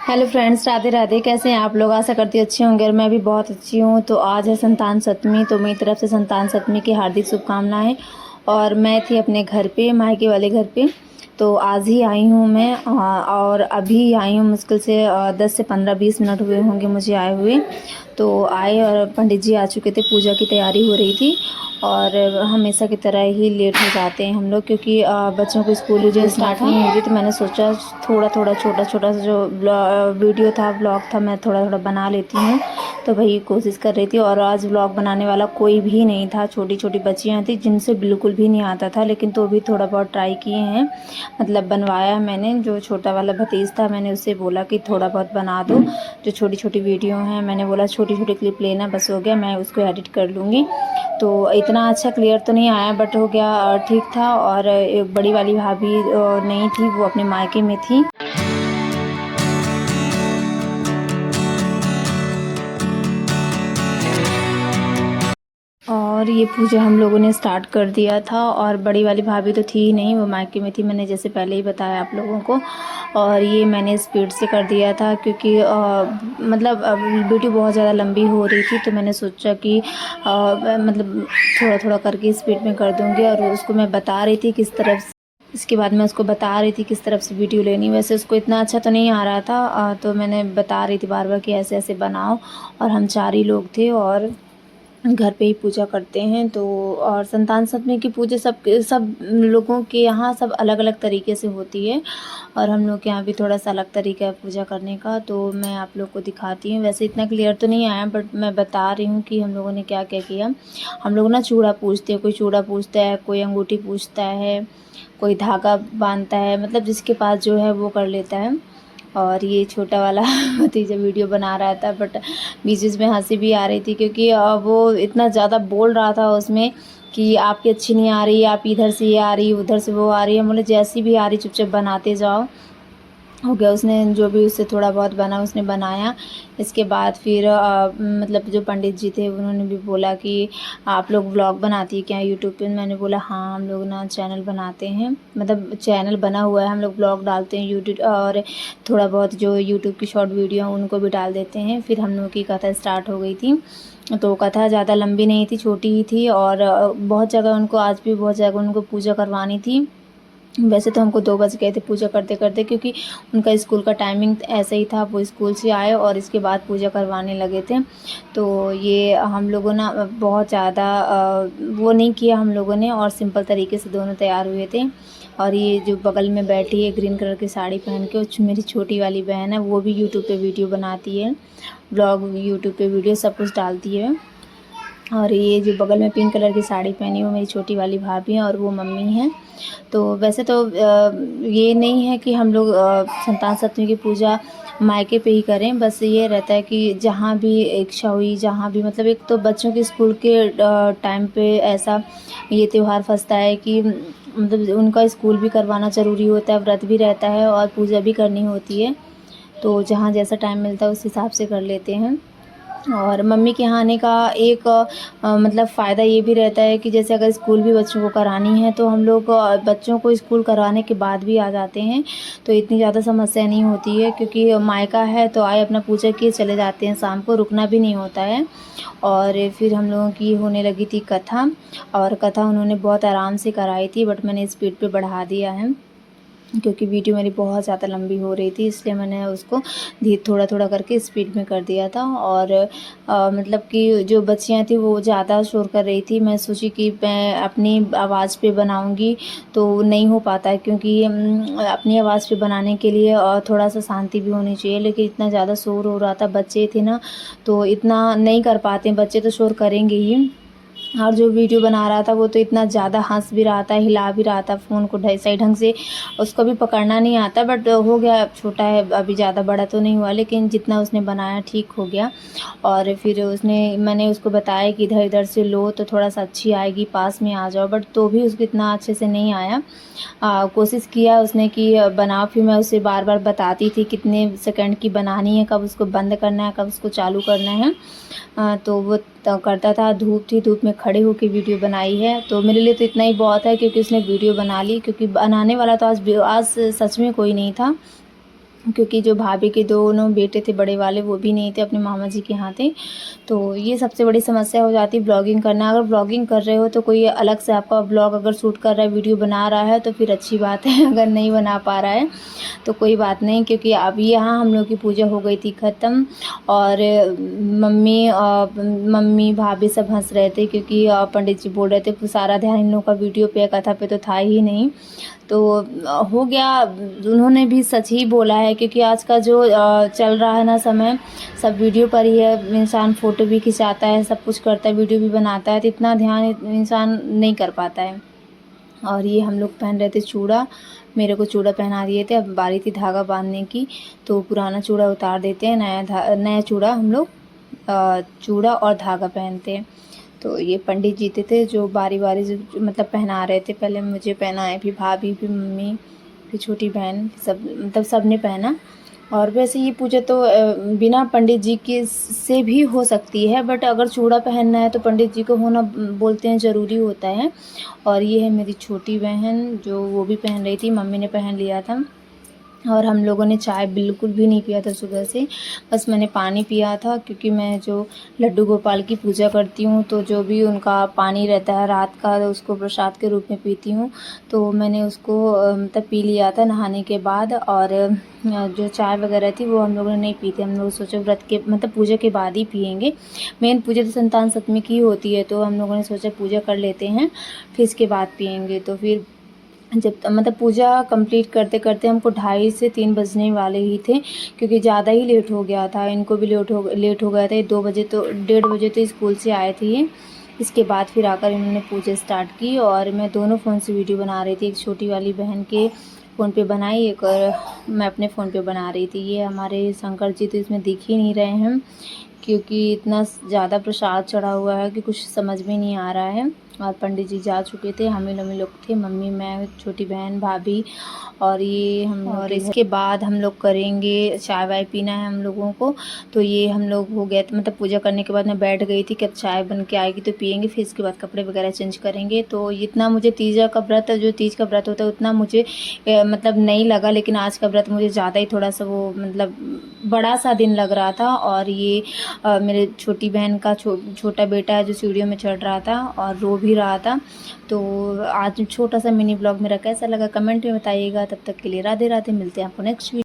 Hello friends, Radhe Radhe. कैसे हैं आप लोग? आशा करती हूँ अच्छे होंगे और मैं भी बहुत अच्छी हूँ। तो आज है संतान सप्तमी, तो मेरी तरफ से संतान सप्तमी की हार्दिक शुभकामनाएं। और मैं थी अपने घर पे, मायके वाले घर पे। तो आज ही आई हूँ मैं, और अभी आई हूँ। मुश्किल से 10 से 15-20 मिनट हुए होंगे मुझे आए हुए। तो आए और पंडित जी आ चुके थे, पूजा की तैयारी हो रही थी। और हमेशा की तरह ही लेट हो जाते हैं हम लोग, क्योंकि बच्चों को स्कूल जो स्टार्ट नहीं हुई थी। तो मैंने सोचा थोड़ा थोड़ा छोटा छोटा सा जो वीडियो था, ब्लॉग था, मैं थोड़ा थोड़ा बना लेती हूँ। तो वही कोशिश कर रही थी। और आज ब्लॉग बनाने वाला कोई भी नहीं था, छोटी छोटी बच्चियाँ थी जिनसे बिल्कुल भी नहीं आता था, लेकिन तो भी थोड़ा बहुत ट्राई किए हैं। मतलब बनवाया मैंने। जो छोटा वाला भतीज था, मैंने उससे बोला कि थोड़ा बहुत बना दो। जो छोटी छोटी वीडियो हैं, मैंने बोला छोटी छोटी क्लिप लेना, बस हो गया, मैं उसको एडिट कर लूँगी। तो इतना अच्छा क्लियर तो नहीं आया, बट हो गया, ठीक था। और एक बड़ी वाली भाभी नहीं थी, वो अपने मायके में थी। और ये पूजा हम लोगों ने स्टार्ट कर दिया था। और बड़ी वाली भाभी तो थी ही नहीं, वो मायके में थी, मैंने जैसे पहले ही बताया आप लोगों को। और ये मैंने स्पीड से कर दिया था, क्योंकि मतलब वीडियो बहुत ज़्यादा लंबी हो रही थी। तो मैंने सोचा कि मतलब थोड़ा थोड़ा करके स्पीड में कर दूँगी। और उसको मैं बता रही थी किस तरफ से, इसके बाद मैं उसको बता रही थी किस तरफ से वीडियो लेनी। वैसे उसको इतना अच्छा तो नहीं आ रहा था, तो मैंने बता रही थी बार बार कि ऐसे ऐसे बनाओ। और हम 4 ही लोग थे और घर पे ही पूजा करते हैं। तो और संतान सप्तमी की पूजा सब लोगों के यहाँ सब अलग अलग तरीके से होती है। और हम लोग के यहाँ भी थोड़ा सा अलग तरीका है पूजा करने का। तो मैं आप लोग को दिखाती हूँ। वैसे इतना क्लियर तो नहीं आया, बट मैं बता रही हूँ कि हम लोगों ने क्या क्या किया। हम लोग ना चूड़ा पूजते हैं, कोई चूड़ा पूजता है, कोई अंगूठी पूजता है, कोई धागा बांधता है, मतलब जिसके पास जो है वो कर लेता है। और ये छोटा वाला भतीजा वीडियो बना रहा था, बट बीच बीच में हंसी भी आ रही थी, क्योंकि वो इतना ज़्यादा बोल रहा था उसमें कि आपकी अच्छी नहीं आ रही, आप इधर से ये आ रही, उधर से वो आ रही है। बोले जैसी भी आ रही चुपचाप बनाते जाओ। हो गया, उसने जो भी उससे थोड़ा बहुत बना उसने बनाया। इसके बाद फिर मतलब जो पंडित जी थे उन्होंने भी बोला कि आप लोग व्लॉग बनाती है क्या यूट्यूब पे? मैंने बोला हाँ, हम लोग ना चैनल बनाते हैं, मतलब चैनल बना हुआ है, हम लोग व्लॉग डालते हैं यूट्यूब, और थोड़ा बहुत जो यूट्यूब की शॉर्ट वीडियो हैं उनको भी डाल देते हैं। फिर हम लोग की कथा स्टार्ट हो गई थी। तो कथा ज़्यादा लंबी नहीं थी, छोटी ही थी। और बहुत जगह उनको, आज भी बहुत जगह उनको पूजा करवानी थी। वैसे तो हमको 2 बज गए थे पूजा करते करते, क्योंकि उनका स्कूल का टाइमिंग ऐसा ही था। वो स्कूल से आए और इसके बाद पूजा करवाने लगे थे। तो ये हम लोगों ना बहुत ज़्यादा वो नहीं किया हम लोगों ने, और सिंपल तरीके से दोनों तैयार हुए थे। और ये जो बगल में बैठी है ग्रीन कलर की साड़ी पहन के, वो मेरी छोटी वाली बहन है, वो भी यूट्यूब पे वीडियो बनाती है, ब्लॉग यूट्यूब पे वीडियो सब कुछ डालती है। और ये जो बगल में पिंक कलर की साड़ी पहनी है वो मेरी छोटी वाली भाभी है, और वो मम्मी हैं। तो वैसे तो ये नहीं है कि हम लोग संतान सप्तमी की पूजा मायके पे ही करें। बस ये रहता है कि जहाँ भी इच्छा हुई, जहाँ भी, मतलब एक तो बच्चों के स्कूल के टाइम पे ऐसा ये त्यौहार फंसता है कि मतलब उनका स्कूल भी करवाना ज़रूरी होता है, व्रत भी रहता है और पूजा भी करनी होती है। तो जहाँ जैसा टाइम मिलता है उस हिसाब से कर लेते हैं। और मम्मी के यहाँ आने का एक मतलब फ़ायदा ये भी रहता है कि जैसे अगर स्कूल भी बच्चों को करानी है, तो हम लोग बच्चों को स्कूल करवाने के बाद भी आ जाते हैं। तो इतनी ज़्यादा समस्या नहीं होती है, क्योंकि मायका है तो आए, अपना पूजा किए चले जाते हैं, शाम को रुकना भी नहीं होता है। और फिर हम लोगों की होने लगी थी कथा। और कथा उन्होंने बहुत आराम से कराई थी, बट मैंने स्पीड पे बढ़ा दिया है, क्योंकि वीडियो मेरी बहुत ज़्यादा लंबी हो रही थी, इसलिए मैंने उसको थोड़ा थोड़ा करके स्पीड में कर दिया था। और मतलब कि जो बच्चियाँ थी वो ज़्यादा शोर कर रही थी। मैं सोची कि मैं अपनी आवाज़ पे बनाऊंगी तो नहीं हो पाता है, क्योंकि अपनी आवाज़ पे बनाने के लिए थोड़ा सा शांति भी होनी चाहिए। लेकिन इतना ज़्यादा शोर हो रहा था, बच्चे थे ना, तो इतना नहीं कर पाते, बच्चे तो शोर करेंगे ही। और जो वीडियो बना रहा था वो तो इतना ज़्यादा हंस भी रहा था, हिला भी रहा था फ़ोन को सही ढंग से, उसको भी पकड़ना नहीं आता। बट हो गया, छोटा है अभी, ज़्यादा बड़ा तो नहीं हुआ, लेकिन जितना उसने बनाया ठीक हो गया। और फिर मैंने उसको बताया कि इधर इधर से लो तो थोड़ा सा अच्छी आएगी, पास में आ जाओ, बट तो भी उसको इतना अच्छे से नहीं आया। कोशिश किया उसने कि बनाओ। फिर मैं उसे बार बार बताती थी कितने सेकंड की बनानी है, कब उसको बंद करना है, कब उसको चालू करना है। तो वो करता था। धूप थी, धूप में खड़े होकर वीडियो बनाई है, तो मेरे लिए तो इतना ही बहुत है, क्योंकि उसने वीडियो बना ली। क्योंकि बनाने वाला तो आज सच में कोई नहीं था। क्योंकि जो भाभी के दोनों बेटे थे बड़े वाले वो भी नहीं थे, अपने मामा जी के यहाँ थे। तो ये सबसे बड़ी समस्या हो जाती है ब्लॉगिंग करना। अगर ब्लॉगिंग कर रहे हो तो कोई अलग से आपका ब्लॉग अगर शूट कर रहा है, वीडियो बना रहा है तो फिर अच्छी बात है। अगर नहीं बना पा रहा है तो कोई बात नहीं, क्योंकि अभी यहाँ हम लोग की पूजा हो गई थी ख़त्म। और मम्मी भाभी सब हंस रहे थे, क्योंकि पंडित जी बोल रहे थे सारा ध्यान इन लोगों का वीडियो पे, कथा पे तो था ही नहीं। तो हो गया, उन्होंने भी सच ही बोला है, क्योंकि आज का जो चल रहा है ना समय, सब वीडियो पर ही है। इंसान फ़ोटो भी खिंचाता है, सब कुछ करता है, वीडियो भी बनाता है, तो इतना ध्यान इंसान नहीं कर पाता है। और ये हम लोग पहन रहे थे चूड़ा, मेरे को चूड़ा पहना दिए थे। अब बारी थी धागा बांधने की, तो पुराना चूड़ा उतार देते हैं, नया चूड़ा हम लोग चूड़ा और धागा पहनते हैं। तो ये पंडित जी थे जो बारी बारी से मतलब पहना रहे थे। पहले मुझे पहनाए, फिर भाभी, फिर मम्मी, फिर छोटी बहन, सब मतलब सब ने पहना। और वैसे ये पूजा तो बिना पंडित जी के से भी हो सकती है, बट अगर चूड़ा पहनना है तो पंडित जी को होना बोलते हैं ज़रूरी होता है। और ये है मेरी छोटी बहन, जो वो भी पहन रही थी, मम्मी ने पहन लिया था। और हम लोगों ने चाय बिल्कुल भी नहीं पिया था सुबह से, बस मैंने पानी पिया था, क्योंकि मैं जो लड्डू गोपाल की पूजा करती हूँ तो जो भी उनका पानी रहता है रात का, उसको प्रसाद के रूप में पीती हूँ। तो मैंने उसको मतलब पी लिया था नहाने के बाद। और जो चाय वगैरह थी वो हम लोगों ने नहीं पी थी, हम लोग सोचे व्रत के मतलब पूजा के बाद ही पियेंगे। मेन पूजा तो संतान सप्तमी की होती है, तो हम लोगों ने सोचा पूजा कर लेते हैं, फिर इसके बाद पियेंगे। तो फिर जब मतलब पूजा कंप्लीट करते करते हमको 2:30 से 3 बजने वाले ही थे, क्योंकि ज़्यादा ही लेट हो गया था, इनको भी लेट हो गया था। 2 बजे तो 1:30 बजे तो स्कूल से आए थे ये। इसके बाद फिर आकर इन्होंने पूजा स्टार्ट की, और मैं दोनों फ़ोन से वीडियो बना रही थी। एक छोटी वाली बहन के फ़ोन पे बनाई, एक और मैं अपने फ़ोन पे बना रही थी। ये हमारे शंकर जी तो इसमें दिख ही नहीं रहे हैं, क्योंकि इतना ज़्यादा प्रसाद चढ़ा हुआ है कि कुछ समझ में नहीं आ रहा है। और पंडित जी जा चुके थे, हम लोग थे, मम्मी, मैं, छोटी बहन, भाभी, और ये हम। और इसके बाद हम लोग करेंगे चाय वाय पीना है हम लोगों को। तो ये हम लोग हो गया, मतलब पूजा करने के बाद मैं बैठ गई थी कि अब चाय बन के आएगी तो पियेंगे, फिर इसके बाद कपड़े वगैरह चेंज करेंगे। तो इतना मुझे तीजा का व्रत, जो तीज का व्रत होता है, उतना मुझे मतलब नहीं लगा, लेकिन आज का व्रत मुझे ज़्यादा ही थोड़ा सा वो मतलब बड़ा सा दिन लग रहा था। और ये मेरे छोटी बहन का छोटा बेटा है जो सीढ़ियों में चढ़ रहा था और रो भी रहा था। तो आज छोटा सा मिनी ब्लॉग मेरा कैसा लगा कमेंट में बताइएगा। तब तक के लिए राधे राधे, मिलते हैं आपको नेक्स्ट वीडियो।